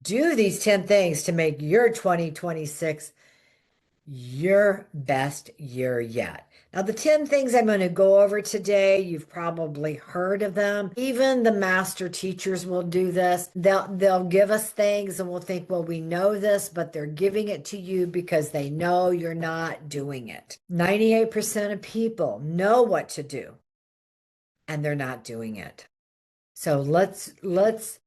Do these 10 things to make your 2026 your best year yet. Now, the 10 things I'm going to go over today, you've probably heard of them. Even the master teachers will do this. They'll give us things and we'll think, well, we know this, but they're giving it to you because they know you're not doing it. 98% of people know what to do and they're not doing it. So let's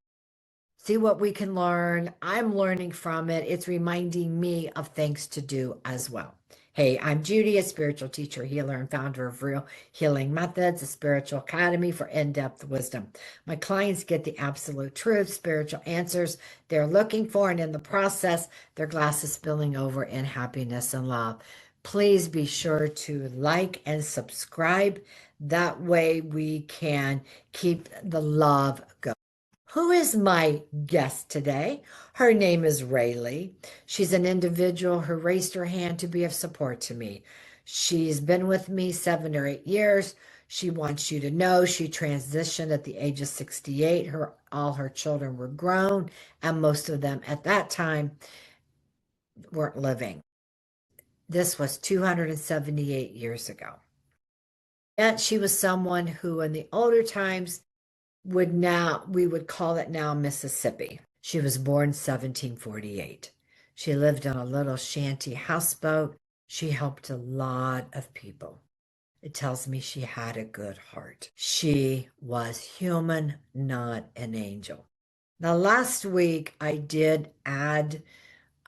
see what we can learn. I'm learning from it. It's reminding me of things to do as well. Hey, I'm Judy, a spiritual teacher, healer, and founder of R.E.A.L Healing Methods, a spiritual academy for in-depth wisdom. My clients get the absolute truth, spiritual answers they're looking for, and in the process, their glass is spilling over in happiness and love. Please be sure to like and subscribe. That way we can keep the love going. Who is my guest today? Her name is R.E.A.L. She's an individual who raised her hand to be of support to me. She's been with me 7 or 8 years. She wants you to know she transitioned at the age of 68. All her children were grown, and most of them at that time weren't living. This was 278 years ago. Yet she was someone who in the older times we would call it now Mississippi. She was born 1748. She lived on a little shanty houseboat. She helped a lot of people. It tells me she had a good heart. She was human, not an angel. Now, last week I did add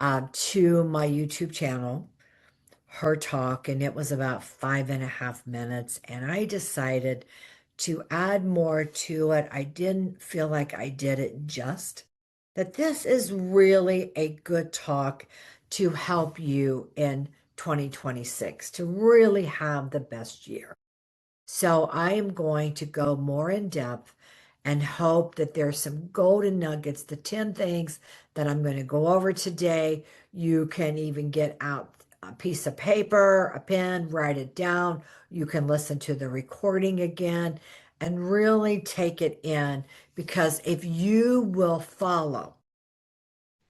to my YouTube channel her talk, and it was about 5.5 minutes, and I decided to add more to it. I didn't feel like I did it just. That this is really a good talk to help you in 2026 to really have the best year. So I am going to go more in depth and hope that there's some golden nuggets, the 10 things that I'm going to go over today. You can even get out a piece of paper, a pen, write it down. You can listen to the recording again and really take it in, because if you will follow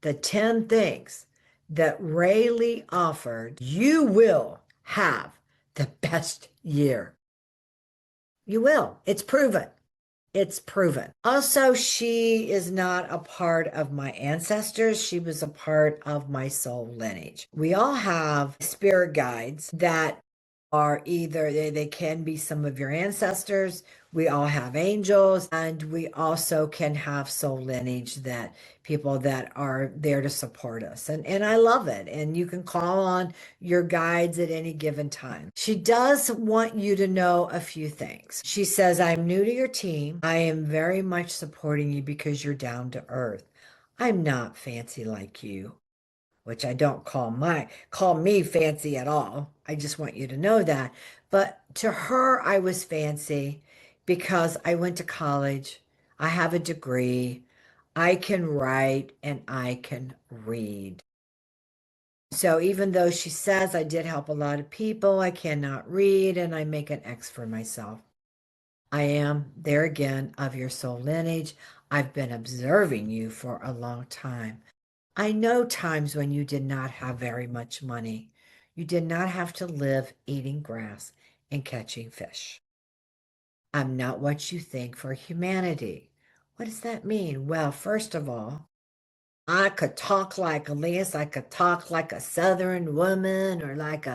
the 10 things that R.E.A.L offered, you will have the best year. You will. It's proven. It's proven. Also, she is not a part of my ancestors. She was a part of my soul lineage. We all have spirit guides that are either they can be some of your ancestors. We all have angels, and we also can have soul lineage, that people that are there to support us. And I love it. And you can call on your guides at any given time. She does want you to know a few things. She says, I'm new to your team. I am very much supporting you because you're down to earth. I'm not fancy like you, which I don't call me fancy at all. I just want you to know that. But to her, I was fancy because I went to college. I have a degree. I can write and I can read. So even though she says I did help a lot of people, I cannot read and I make an X for myself. I am, there again, of your soul lineage. I've been observing you for a long time. I know times when you did not have very much money. You did not have to live eating grass and catching fish. I'm not what you think for humanity. What does that mean? Well, first of all, I could talk like a Liz. I could talk like a Southern woman or like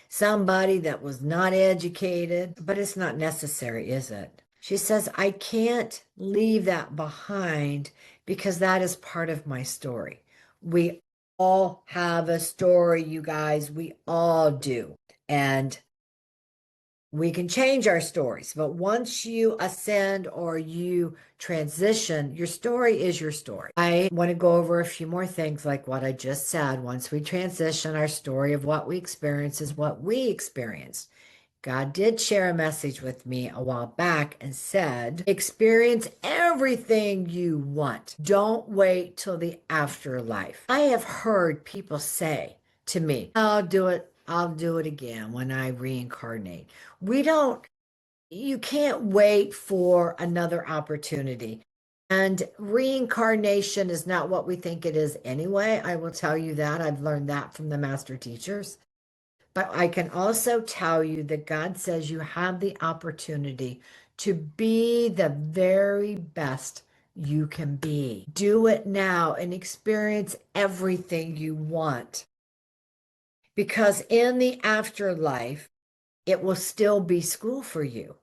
somebody that was not educated, but it's not necessary, is it? She says, I can't leave that behind because that is part of my story. We all have a story, you guys. We all do. And we can change our stories, but once you ascend or you transition, your story is your story. I want to go over a few more things like what I just said. Once we transition, our story of what we experience is what we experience. God did share a message with me a while back and said, experience everything you want. Don't wait till the afterlife. I have heard people say to me, I'll do it again when I reincarnate. You can't wait for another opportunity. And reincarnation is not what we think it is anyway. I will tell you that. I've learned that from the master teachers. But I can also tell you that God says you have the opportunity to be the very best you can be. Do it now and experience everything you want. Because in the afterlife, it will still be school for you.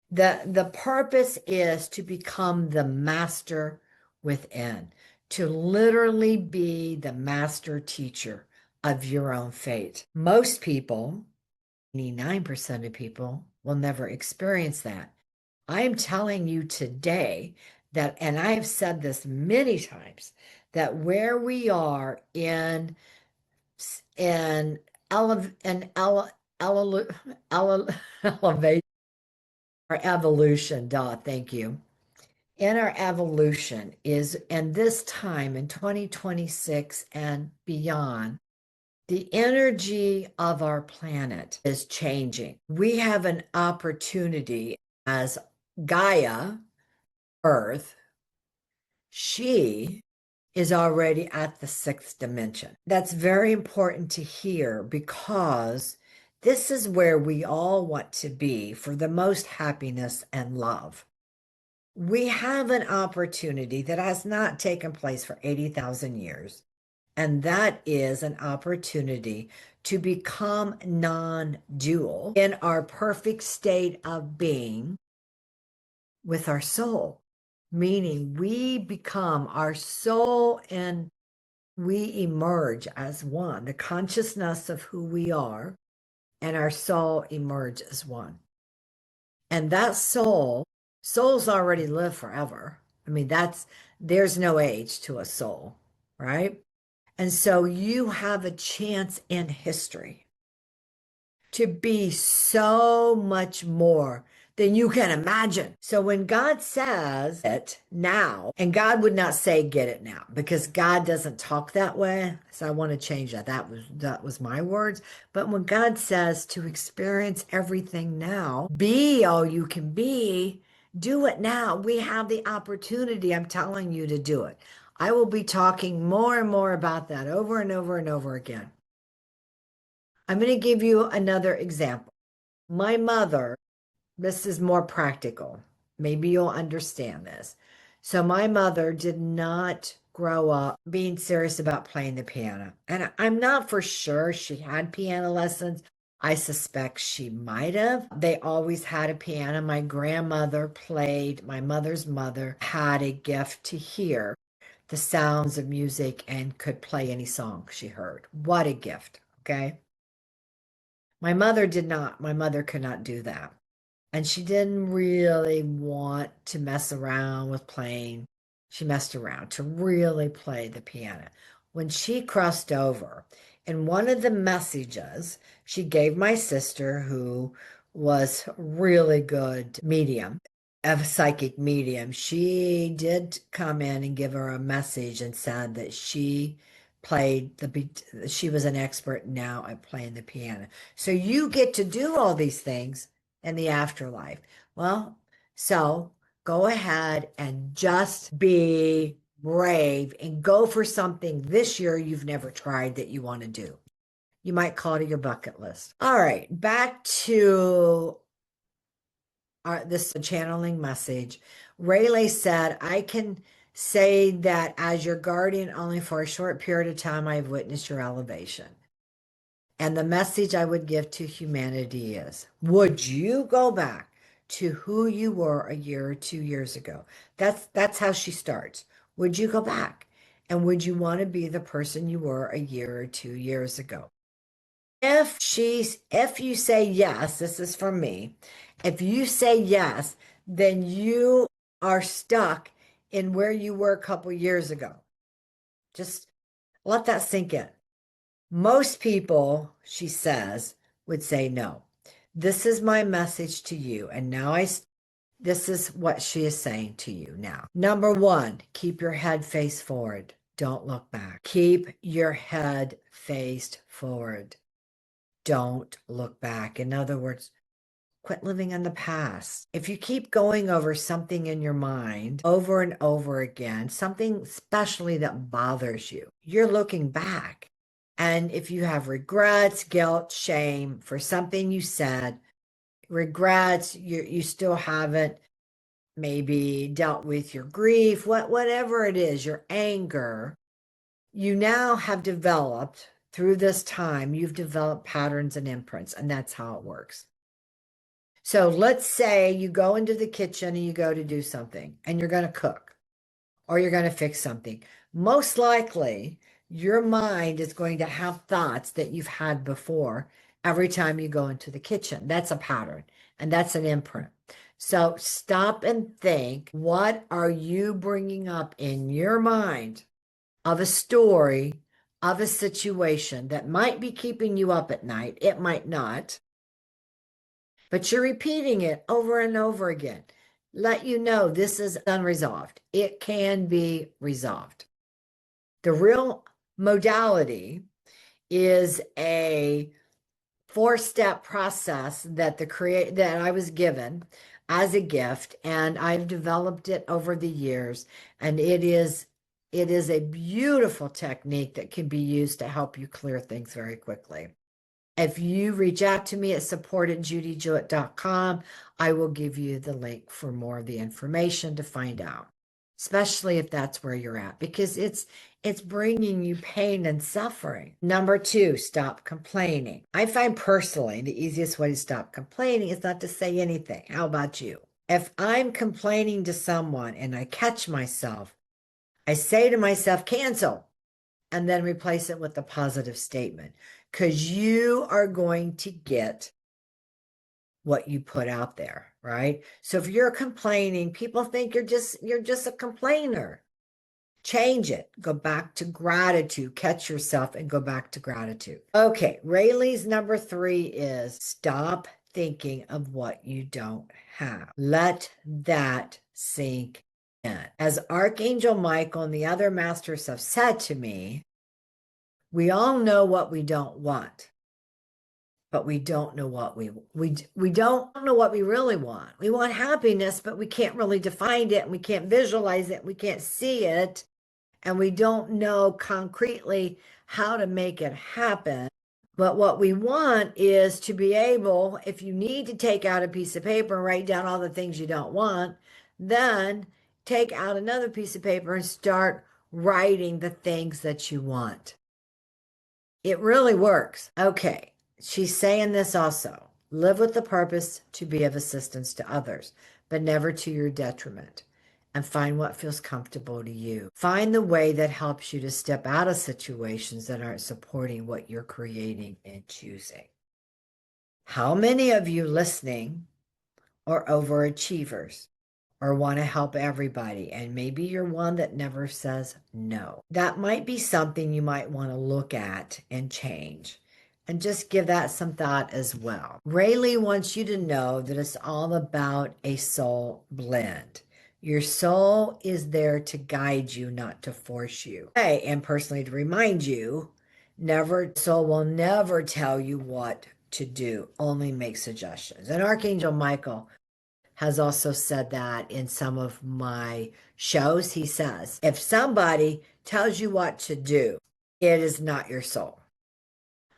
The purpose is to become the master within, to literally be the master teacher of your own fate. Most people, 99% of people, will never experience that. I'm telling you today that, and I have said this many times, that where we are in ele, in ele, ele, ele, elevation, our evolution, thank you. In our evolution is, and this time in 2026 and beyond, the energy of our planet is changing. We have an opportunity as Gaia, Earth, she is already at the sixth dimension. That's very important to hear because this is where we all want to be for the most happiness and love. We have an opportunity that has not taken place for 80,000 years, and that is an opportunity to become non-dual in our perfect state of being with our soul, meaning we become our soul and we emerge as one. The consciousness of who we are and our soul emerge as one. And that souls already live forever. I mean, there's no age to a soul, right? And so you have a chance in history to be so much more than you can imagine. So when God says it now, and God would not say get it now because God doesn't talk that way. So I want to change that. That was my words. But when God says to experience everything now, be all you can be, do it now. We have the opportunity. I'm telling you to do it. I will be talking more and more about that over and over and over again. I'm going to give you another example. My mother, this is more practical. Maybe you'll understand this. So my mother did not grow up being serious about playing the piano. And I'm not for sure she had piano lessons. I suspect she might have. They always had a piano. My grandmother played, my mother's mother had a gift to hear the sounds of music and could play any song she heard. What a gift, okay? My mother did not. My mother could not do that. And she didn't really want to mess around with playing. She messed around to really play the piano. When she crossed over, in one of the messages she gave my sister, who was really good medium, a psychic medium, she did come in and give her a message and said that she she was an expert now at playing the piano. So you get to do all these things in the afterlife. Well, so go ahead and just be brave and go for something this year you've never tried that you want to do. You might call it your bucket list. All right, back to this channeling message. Rayleigh said, I can say that as your guardian only for a short period of time, I've witnessed your elevation. And the message I would give to humanity is, would you go back to who you were a year or 2 years ago? That's how she starts. Would you go back? And would you want to be the person you were a year or 2 years ago? If you say yes, this is from me. If you say yes, then you are stuck in where you were a couple years ago. Just let that sink in. Most people, she says, would say no. This is my message to you. And now this is what she is saying to you now. Number one, keep your head face forward. Don't look back. Keep your head faced forward. Don't look back. In other words, Quit living in the past. If you keep going over something in your mind over and over again, something especially that bothers you, you're looking back. And if you have regrets, guilt, shame for something you said, regrets, you still haven't maybe dealt with your grief, whatever it is, your anger, you now have developed through this time, you've developed patterns and imprints, and that's how it works. So let's say you go into the kitchen and you go to do something and you're going to cook or you're going to fix something. Most likely, your mind is going to have thoughts that you've had before every time you go into the kitchen. That's a pattern and that's an imprint. So stop and think, what are you bringing up in your mind of a story, of a situation that might be keeping you up at night? It might not, but you're repeating it over and over again. Let you know this is unresolved. It can be resolved. The real modality is a 4-step process that that I was given as a gift, and I've developed it over the years, and it is a beautiful technique that can be used to help you clear things very quickly. If you reach out to me at support@judijewett.com, I will give you the link for more of the information to find out, especially if that's where you're at, because it's bringing you pain and suffering. Number 2, stop complaining. I find personally the easiest way to stop complaining is not to say anything. How about you? If I'm complaining to someone and I catch myself, I say to myself, cancel, and then replace it with a positive statement, because you are going to get what you put out there, right? So if you're complaining, people think you're just a complainer. Change it. Go back to gratitude. Catch yourself and go back to gratitude. Okay, Rayleigh's number 3 is stop thinking of what you don't have. Let that sink in. As Archangel Michael and the other masters have said to me, we all know what we don't want, but we don't know what we don't know what we really want. We want happiness, but we can't really define it, and we can't visualize it, we can't see it, and we don't know concretely how to make it happen. But what we want is to be able, if you need to take out a piece of paper and write down all the things you don't want, then take out another piece of paper and start writing the things that you want. It really works. Okay, she's saying this also. Live with the purpose to be of assistance to others, but never to your detriment. And find what feels comfortable to you. Find the way that helps you to step out of situations that aren't supporting what you're creating and choosing. How many of you listening are overachievers or want to help everybody? And maybe you're one that never says no. That might be something you might want to look at and change. And just give that some thought as well. Rayleigh wants you to know that it's all about a soul blend. Your soul is there to guide you, not to force you. Hey, and personally to remind you, soul will never tell you what to do, only make suggestions. And Archangel Michael has also said that in some of my shows. He says, if somebody tells you what to do, it is not your soul.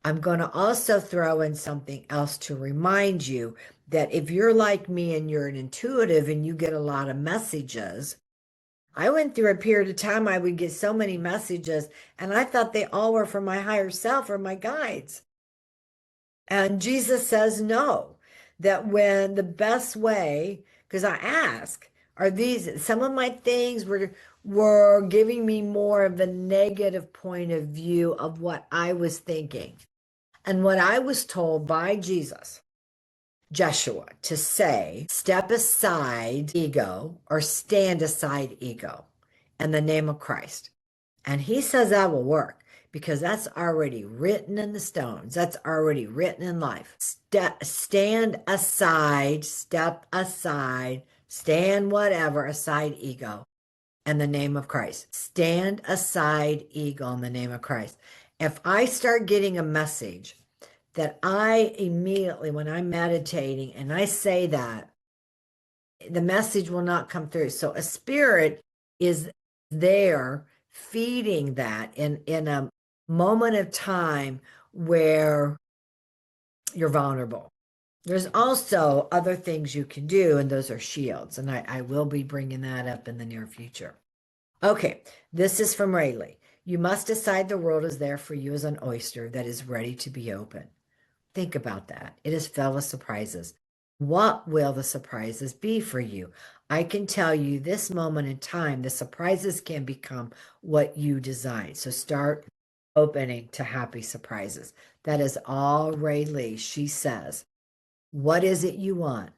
I'm going to also throw in something else to remind you that if you're like me and you're an intuitive and you get a lot of messages, I went through a period of time I would get so many messages and I thought they all were from my higher self or my guides. And Jesus says no, that when the best way, because I ask, are these, some of my things were giving me more of a negative point of view of what I was thinking. And what I was told by Jesus, Joshua, to say, step aside ego or stand aside ego in the name of Christ. And he says that will work because that's already written in the stones. That's already written in life. Stand aside, step aside, stand whatever aside ego in the name of Christ. Stand aside ego in the name of Christ. If I start getting a message that I immediately, when I'm meditating and I say that, the message will not come through. So a spirit is there feeding that in a moment of time where you're vulnerable. There's also other things you can do, and those are shields. And I will be bringing that up in the near future. Okay, this is from R.E.A.L. You must decide the world is there for you as an oyster that is ready to be open. Think about that. It is filled with surprises. What will the surprises be for you? I can tell you this moment in time, the surprises can become what you design. So start opening to happy surprises. That is all R.E.A.L. She says, what is it you want?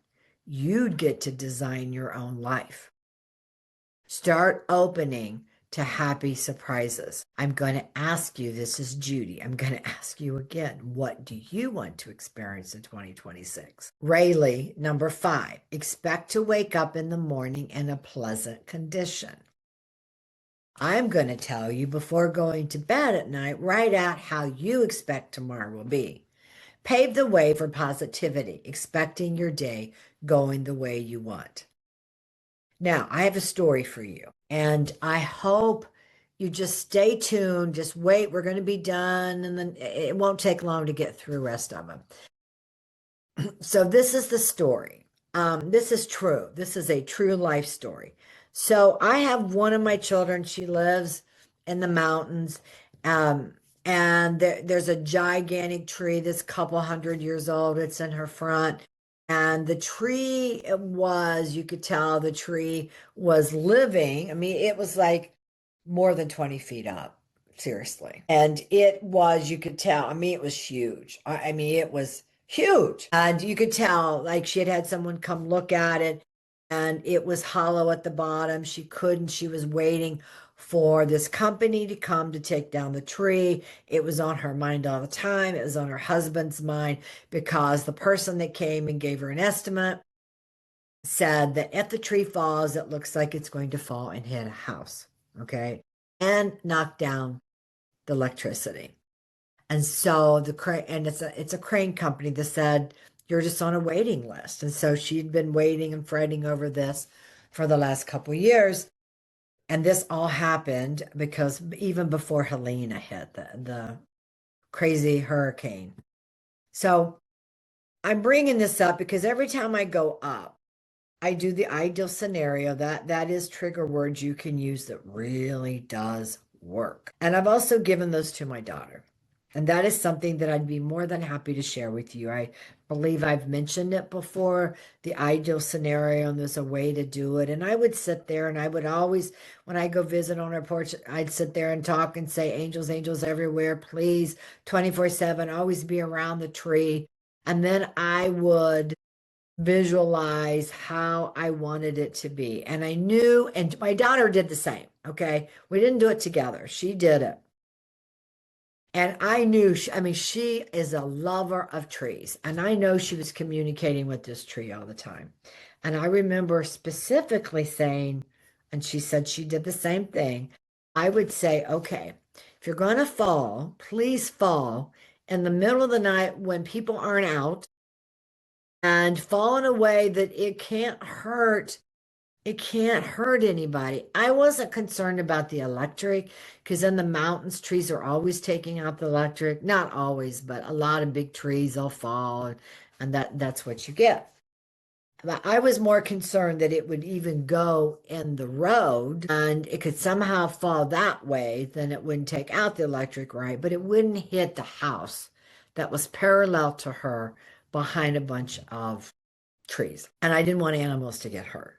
You'd get to design your own life. Start opening to happy surprises. I'm going to ask you, this is Judy. I'm going to ask you again, what do you want to experience in 2026? R.E.A.L. number 5, expect to wake up in the morning in a pleasant condition. I'm going to tell you before going to bed at night, write out how you expect tomorrow will be. Pave the way for positivity, expecting your day going the way you want. Now, I have a story for you, and I hope you just stay tuned. Just wait. We're going to be done, and then it won't take long to get through the rest of them. So this is the story. This is true. This is a true life story. So I have one of my children. She lives in the mountains, and there's a gigantic tree that's a couple hundred years old. It's in her front. And the tree was, you could tell the tree was living. I mean, it was like more than 20 feet up, seriously. And it was, you could tell, I mean, it was huge. I mean, it was huge. And you could tell, like, she had someone come look at it, and it was hollow at the bottom. She couldn't, she was waiting for this company to come to take down the tree. It was on her mind all the time. It was on her husband's mind because the person that came and gave her an estimate said that if the tree falls, it looks like it's going to fall and hit a house, okay, and knock down the electricity. And so the crane, and it's a crane company that said you're just on a waiting list. And so she'd been waiting and fretting over this for the last couple of years. And this all happened because even before Helena hit, the crazy hurricane. So I'm bringing this up because every time I go up, I do the ideal scenario. That is trigger words you can use that really does work. And I've also given those to my daughter. And that is something that I'd be more than happy to share with you. I believe I've mentioned it before, the ideal scenario, and there's a way to do it. And I would sit there and I would always, when I go visit on her porch, I'd sit there and talk and say, angels, angels everywhere, please, 24/7, always be around the tree. And then I would visualize how I wanted it to be. And I knew, and my daughter did the same. Okay. We didn't do it together. She did it. And I knew, she is a lover of trees. And I know she was communicating with this tree all the time. And I remember specifically saying, and she said she did the same thing. I would say, okay, if you're going to fall, please fall in the middle of the night when people aren't out, and fall in a way that it can't hurt anybody. I wasn't concerned about the electric because in the mountains, trees are always taking out the electric. Not always, but a lot of big trees will fall, and that's what you get. But I was more concerned that it would even go in the road and it could somehow fall that way, then it wouldn't take out the electric, right? But it wouldn't hit the house that was parallel to her behind a bunch of trees. And I didn't want animals to get hurt.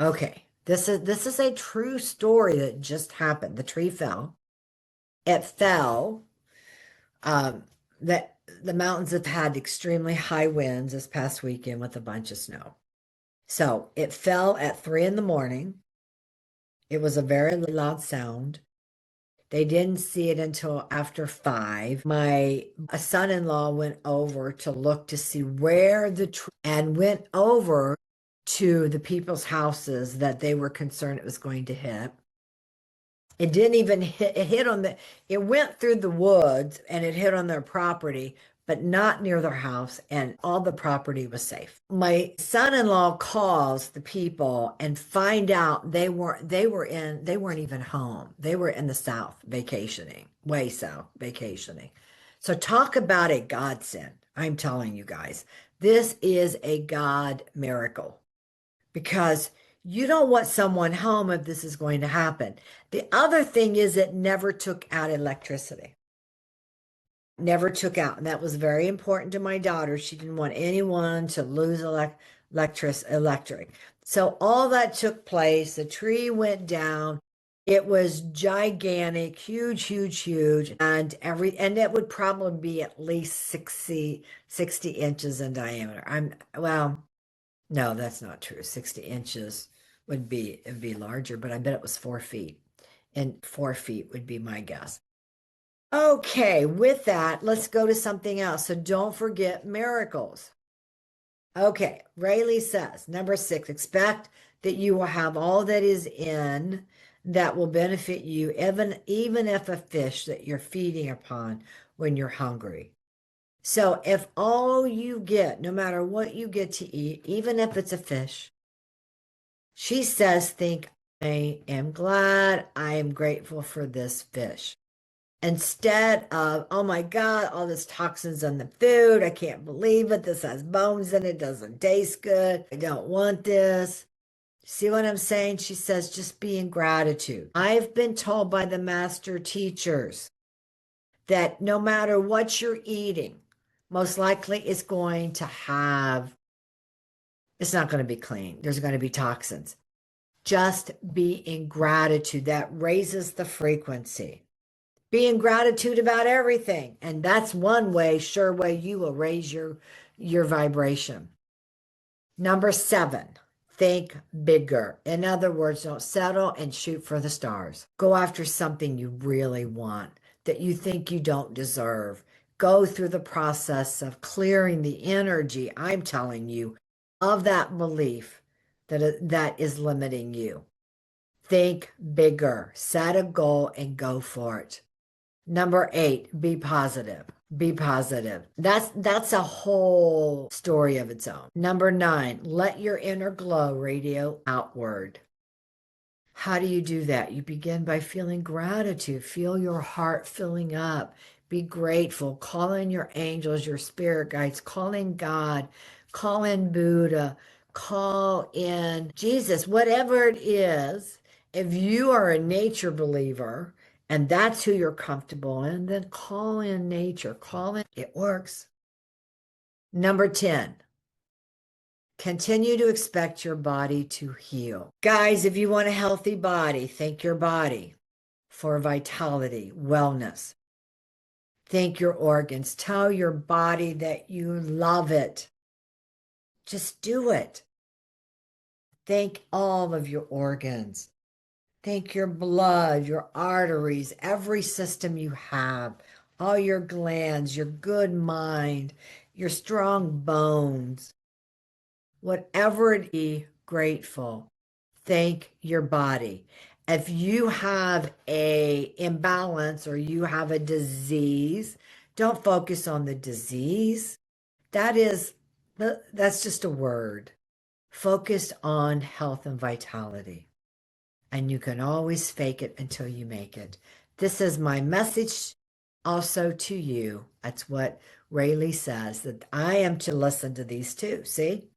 Okay, this is a true story that just happened. The tree fell. It fell. That the mountains have had extremely high winds this past weekend with a bunch of snow. So it fell at 3 in the morning. It was a very loud sound. They didn't see it until after 5. My son-in-law went over to look to see where the tree and went over to the people's houses that they were concerned it was going to hit. It didn't even hit, it went through the woods and it hit on their property, but not near their house, and all the property was safe. My son-in-law calls the people and find out they weren't even home. They were in the south vacationing, way south vacationing. So talk about a godsend. I'm telling you guys, this is a God miracle because you don't want someone home if this is going to happen. The other thing is it never took out electricity. Never took out. And that was very important to my daughter. She didn't want anyone to lose electric. So all that took place. The tree went down. It was gigantic, huge, huge, huge. And it would probably be at least 60 inches in diameter. Well, no, that's not true. 60 inches it'd be larger, but I bet it was 4 feet. And 4 feet would be my guess. Okay, with that, let's go to something else. So don't forget miracles. Okay, Rayleigh says, number 6, expect that you will have all that is in that will benefit you, even if a fish that you're feeding upon when you're hungry. So if all you get, no matter what you get to eat, even if it's a fish, she says, think, I am glad, I am grateful for this fish. Instead of, oh my God, all this toxins on the food. I can't believe it. This has bones in it. Doesn't taste good. I don't want this. See what I'm saying? She says, just be in gratitude. I've been told by the master teachers that no matter what you're eating, most likely it's not going to be clean. There's going to be toxins. Just be in gratitude. That raises the frequency. Be in gratitude about everything. And that's one way, sure way you will raise your vibration. Number 7, think bigger. In other words, don't settle and shoot for the stars. Go after something you really want that you think you don't deserve. Go through the process of clearing the energy, I'm telling you, of that belief that is limiting you. Think bigger, set a goal and go for it. Number 8, be positive. Be positive. That's a whole story of its own. Number 9, let your inner glow radiate outward. How do you do that? You begin by feeling gratitude. Feel your heart filling up. Be grateful. Call in your angels, your spirit guides. Call in God. Call in Buddha. Call in Jesus. Whatever it is, if you are a nature believer and that's who you're comfortable in, then call in nature. Call in. It works. Number 10. Continue to expect your body to heal. Guys, if you want a healthy body, thank your body for vitality, wellness. Thank your organs. Tell your body that you love it. Just do it. Thank all of your organs. Thank your blood, your arteries, every system you have, all your glands, your good mind, your strong bones. Whatever it is, grateful. Thank your body. If you have a imbalance or you have a disease, don't focus on the disease. That's just a word. Focus on health and vitality. And you can always fake it until you make it. This is my message also to you. That's what Rayleigh says, that I am to listen to these too. See?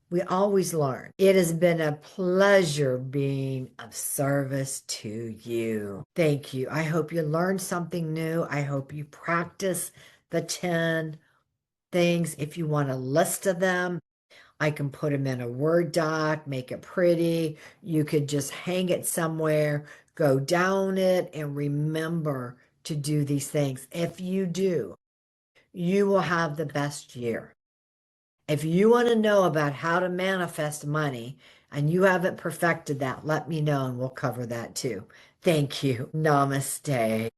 We always learn. It has been a pleasure being of service to you. Thank you. I hope you learned something new. I hope you practice the 10 things. If you want a list of them, I can put them in a Word doc, make it pretty. You could just hang it somewhere, go down it, and remember to do these things. If you do, you will have the best year. If you want to know about how to manifest money and you haven't perfected that, let me know and we'll cover that too. Thank you. Namaste.